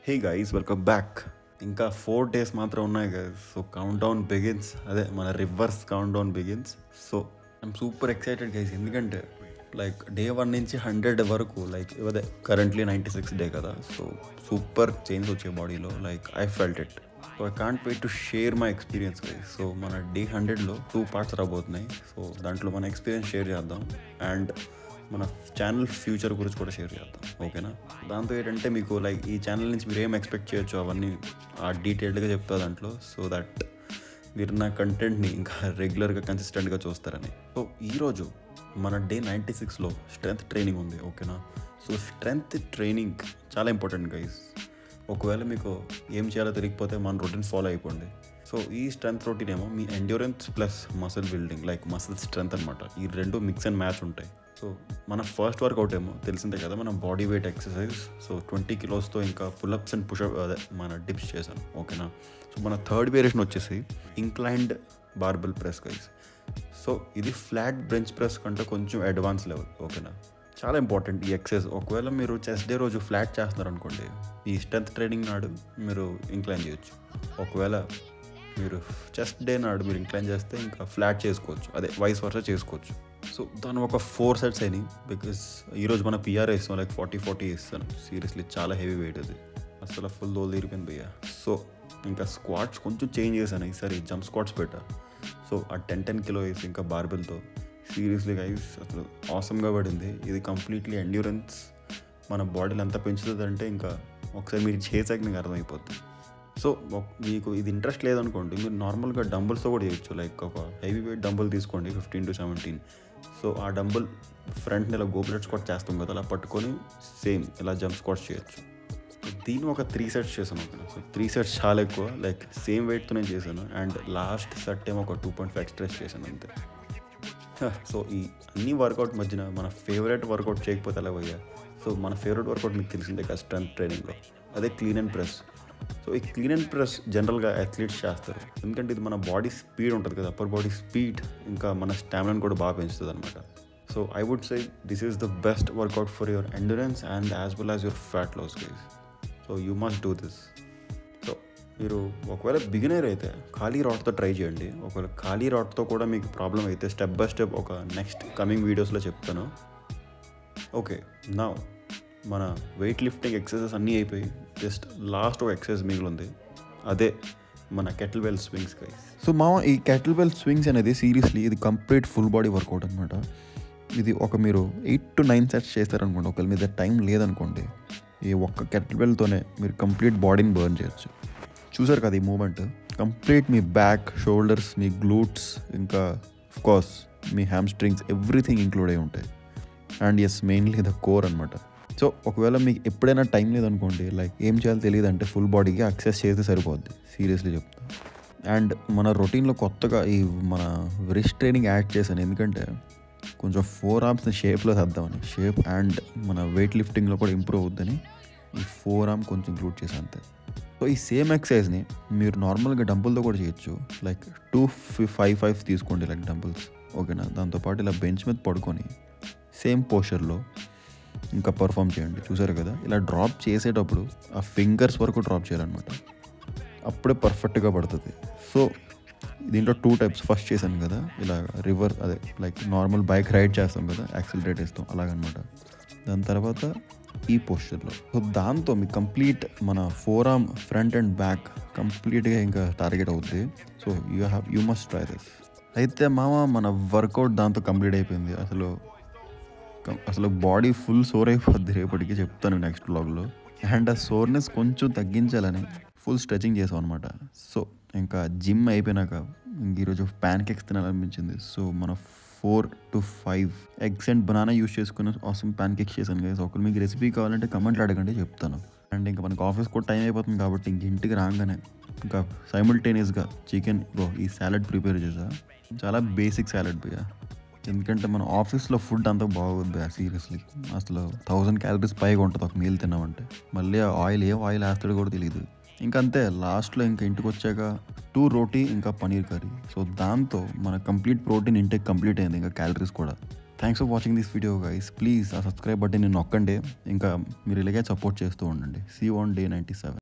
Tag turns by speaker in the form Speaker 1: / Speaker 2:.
Speaker 1: Hey guys, welcome back. ఇంకా 4 days మాత్రం ఉన్నాయి guys. So count down begins, అదే మన reverse count down begins. So I'm super excited guys, ఎందుకంటే like day 1 నుంచి 100 వరకు లైక్ అదే కరెంట్లీ 96 డే కదా. సో సూపర్ చేంజ్ వచ్చాయి బాడీలో, like I felt it. So I can't wait to share my experience guys. So మన day 100లో 2 parts రాబోతున్నాయి. సో దాంట్లో మన ఎక్స్పీరియన్స్ షేర్ చేద్దాం అండ్ మన ఛానల్ ఫ్యూచర్ గురించి కూడా షేర్ చేద్దాం, ఓకేనా? దాంతో ఏంటంటే మీకు లైక్ ఈ ఛానల్ నుంచి మీరు ఏం ఎక్స్పెక్ట్ చేయొచ్చు అవన్నీ డీటెయిల్డ్గా చెప్తా దాంట్లో, సో దట్ మీరు నా కంటెంట్ని ఇంకా రెగ్యులర్గా కన్సిస్టెంట్గా చూస్తారని. సో ఈరోజు మన డే 96లో స్ట్రెంగ్త్ ట్రైనింగ్ ఉంది, ఓకేనా? సో స్ట్రెంగ్త్ ట్రైనింగ్ చాలా ఇంపార్టెంట్ గైస్. ఒకవేళ మీకు ఏం చేయాలో తెలియకపోతే మన రొటీన్ ఫాలో అయిపోండి. సో ఈ స్ట్రెంగ్త్ రొటీన్ ఏమో మీ endurance plus muscle building, like muscle strength అనమాట. ఈ రెండు మిక్స్ అండ్ మ్యాచ్ ఉంటాయి. సో మన ఫస్ట్ వర్కౌట్ ఏమో తెలిసిందే కదా, మన body weight exercise. So 20 kilos ఇంకా పుల్అప్స్ అండ్ పుషప్ అదే మన డిప్స్ చేశాను, ఓకేనా? సో మన థర్డ్ వేరియేషన్ వచ్చేసి inclined barbell press guys. So ఇది ఫ్లాట్ బెంచ్ ప్రెస్ కంటే కొంచెం అడ్వాన్స్ లెవెల్, ఓకేనా? చాలా ఇంపార్టెంట్ ఈ ఎక్సర్సైజ్. ఒకవేళ మీరు చెస్ట్ డే రోజు ఫ్లాట్ చేస్తున్నారు అనుకోండి, ఈ స్ట్రెంత్ ట్రైనింగ్ నాడు మీరు ఇంక్లైన్ చేయొచ్చు. ఒకవేళ మీరు చెస్ట్ డే నాడు మీరు ఇంక్లైన్ చేస్తే ఇంకా ఫ్లాట్ చేసుకోవచ్చు, అదే వైస్ వర్సా చేసుకోవచ్చు. సో దాని ఒక 4 sets అయినాయి. బికాస్ ఈరోజు మన పిఆర్ వేస్తాం, లైక్ 40 ఇస్తాను. సీరియస్లీ చాలా హెవీ వెయిట్ అది, అసలు ఫుల్ దోలు తీరిపోయింది భయ్యా. సో ఇంకా స్క్వాట్స్ కొంచెం చేంజ్ చేశాను ఈసారి, జంప్ స్క్వాట్స్ పెట్టా. సో ఆ 10 kilo వేసి ఇంకా బార్బెల్తో సీరియస్లీ గైస్ అసలు ఆసమ్గా పడింది. ఇది కంప్లీట్లీ ఎండ్యూరెన్స్ మన బాడీలో ఎంత పెంచుతుంది అంటే ఇంకా ఒకసారి మీరు చేసాక మీకు అర్థమైపోతుంది. సో మీకు ఇది ఇంట్రెస్ట్ లేదనుకోండి, మీరు నార్మల్గా డంబుల్స్తో కూడా చేయొచ్చు. లైక్ ఒక హెవీ వెయిట్ డంబుల్ తీసుకోండి 15 to 17. సో ఆ డంబుల్ ఫ్రంట్ని ఇలా గోపులెట్ స్క్వాట్ చేస్తాం కదా, అలా పట్టుకొని సేమ్ ఇలా జంప్ స్క్వాట్స్ చేయొచ్చు. దీన్ని ఒక 3 sets చేశాను, ఓకేనా? సో 3 sets చాలా ఎక్కువ, లైక్ సేమ్ వెయిట్తో నేను చేశాను. అండ్ లాస్ట్ సెట్ ఏమో ఒక 2.5 extra చేశాను అంతే. సో ఈ అన్ని వర్కౌట్ మధ్యన మన ఫేవరెట్ వర్కౌట్ చేయకపోతే ఎలా పోయా. సో మన ఫేవరెట్ వర్కౌట్ మీకు తెలిసిందే కదా స్ట్రెంత్ ట్రైనింగ్లో, అదే క్లీన్ అండ్ ప్రెస్. సో ఈ క్లీన్ అండ్ ప్రెస్ జనరల్గా అథ్లీట్స్ చేస్తారు, ఎందుకంటే ఇది మన బాడీ స్పీడ్ ఉంటుంది కదా, అప్పర్ బాడీ స్పీడ్ ఇంకా మన స్టామినాని కూడా బాగా పెంచుతుంది అనమాట. So I would say this is the best workout for your endurance and as well as your fat loss guys. So you must do this. సో మీరు ఒకవేళ బిగినర్ అయితే ఖాళీ రాడ్తో ట్రై చేయండి. ఒకవేళ ఖాళీ రాడ్తో కూడా మీకు ప్రాబ్లం అయితే స్టెప్ బై స్టెప్ ఒక నెక్స్ట్ కమింగ్ వీడియోస్లో చెప్తాను. ఓకే, నా మన వెయిట్ లిఫ్టింగ్ ఎక్సర్సైజెస్ అన్నీ అయిపోయి జస్ట్ లాస్ట్ ఒక ఎక్సర్సైజ్ మిగిలింది, అదే మన kettle bell swings guys. So ఈ కెటిల్ బెల్ స్వింగ్స్ అనేది సీరియస్లీ ఇది కంప్లీట్ ఫుల్ బాడీ వర్కౌట్ అనమాట. ఇది ఒక మీరు 8 to 9 sets చేస్తారనుకోండి, ఒకవేళ మీద టైం లేదనుకోండి, ఈ ఒక్క కెటిల్ బెల్తోనే మీరు కంప్లీట్ బాడీని బర్న్ చేయొచ్చు. చూసారు కదా ఈ మూమెంట్, కంప్లీట్ మీ బ్యాక్, షోల్డర్స్, మీ గ్లూట్స్, ఇంకా ఆఫ్కోర్స్ మీ హ్యామ్స్ట్రింగ్స్, ఎవ్రీథింగ్ ఇంక్లూడ్ అయి ఉంటాయి. And yes, mainly the core అనమాట. సో ఒకవేళ మీకు ఎప్పుడైనా టైం లేదనుకోండి, లైక్ ఏం చేయాలో తెలియదు అంటే ఫుల్ బాడీకి ఎక్సర్సైజ్ చేస్తే సరిపోద్ది, సీరియస్లీ చెప్తాను. అండ్ మన రొటీన్లో కొత్తగా ఈ మన రిస్ట్ ట్రైనింగ్ యాడ్ చేశాను, ఎందుకంటే కొంచెం 4 arms షేప్లో తెద్దామని, షేప్ అండ్ మన వెయిట్ లిఫ్టింగ్లో కూడా ఇంప్రూవ్ అవుద్దని ఈ 4 arm కొంచెం ఇంక్లూడ్ చేశాను అంతే. సో ఈ సేమ్ ఎక్సర్సైజ్ని మీరు నార్మల్గా డంబుల్తో కూడా చేయొచ్చు. లైక్ 2 5 తీసుకోండి లైక్ డంబుల్స్, ఓకేనా? దాంతోపాటు ఇలా బెంచ్ మీద పడుకొని సేమ్ పోస్చర్లో ఇంకా పర్ఫామ్ చేయండి. చూసారు కదా, ఇలా డ్రాప్ చేసేటప్పుడు ఆ ఫింగర్స్ వరకు డ్రాప్ చేయాలన్నమాట, అప్పుడే పర్ఫెక్ట్గా పడుతుంది. సో దీంట్లో 2 types ఫస్ట్ చేశాను కదా, ఇలా రివర్ అదే లైక్ నార్మల్ బైక్ రైడ్ చేస్తాం కదా, యాక్సిలరేట్ వేస్తాం అలాగనమాట. దాని తర్వాత ఈ పోస్చర్లో. సో దాంతో మీ కంప్లీట్ మన 4 arm ఫ్రంట్ అండ్ బ్యాక్ కంప్లీట్గా ఇంకా టార్గెట్ అవుతుంది. So you must try this. అయితే మన వర్కౌట్ దాంతో కంప్లీట్ అయిపోయింది. అసలు బాడీ ఫుల్ సోర్ అయిపోద్ది రేపటికి, చెప్తాను నెక్స్ట్ వ్లాగ్లో. అండ్ ఆ సోర్నెస్ కొంచెం తగ్గించాలని ఫుల్ స్ట్రెచింగ్ చేసాం అనమాట. సో ఇంకా జిమ్ అయిపోయినాక ఈరోజు ప్యాన్ కేక్స్ తినాలనిపించింది. సో మన 4 to 5 eggs and banana use చేసుకుని ఆసమ్ ప్యాన్ కేక్స్ చేశాను కదా. ఒకరు మీకు రెసిపీ కావాలంటే కమెంట్లు అడగండి, చెప్తాను. అండ్ ఇంకా మనకు ఆఫీస్ కూడా టైం అయిపోతుంది కాబట్టి ఇంక ఇంటికి రాగానే ఇంకా సైమల్టేనియస్గా చికెన్ ఈ సాలడ్ ప్రిపేర్ చేసా. చాలా బేసిక్ సాలడ్ భయ్యా, ఎందుకంటే మన ఆఫీస్లో ఫుడ్ అంతా బాగోద్ది సీరియస్లీ. అసలు 1000 calories పైగా ఉంటుంది ఒక మీల్ తిన్నామంటే. మళ్ళీ ఆయిల్ వేస్తాడో కూడా తెలియదు. ఇంకంతే లాస్ట్లో ఇంకా ఇంటికి వచ్చాక 2 రోటీ ఇంకా పనీర్ కర్రీ. సో దాంతో మన కంప్లీట్ ప్రోటీన్ ఇంటేక్ కంప్లీట్ అయింది, ఇంకా క్యాలరీస్ కూడా. Thanks for watching this video guys. Please ఆ సబ్స్క్రైబ్ బటన్ నొక్కండి, ఇంకా మీరు ఇలాగే సపోర్ట్ చేస్తూ ఉండండి. See on day 97.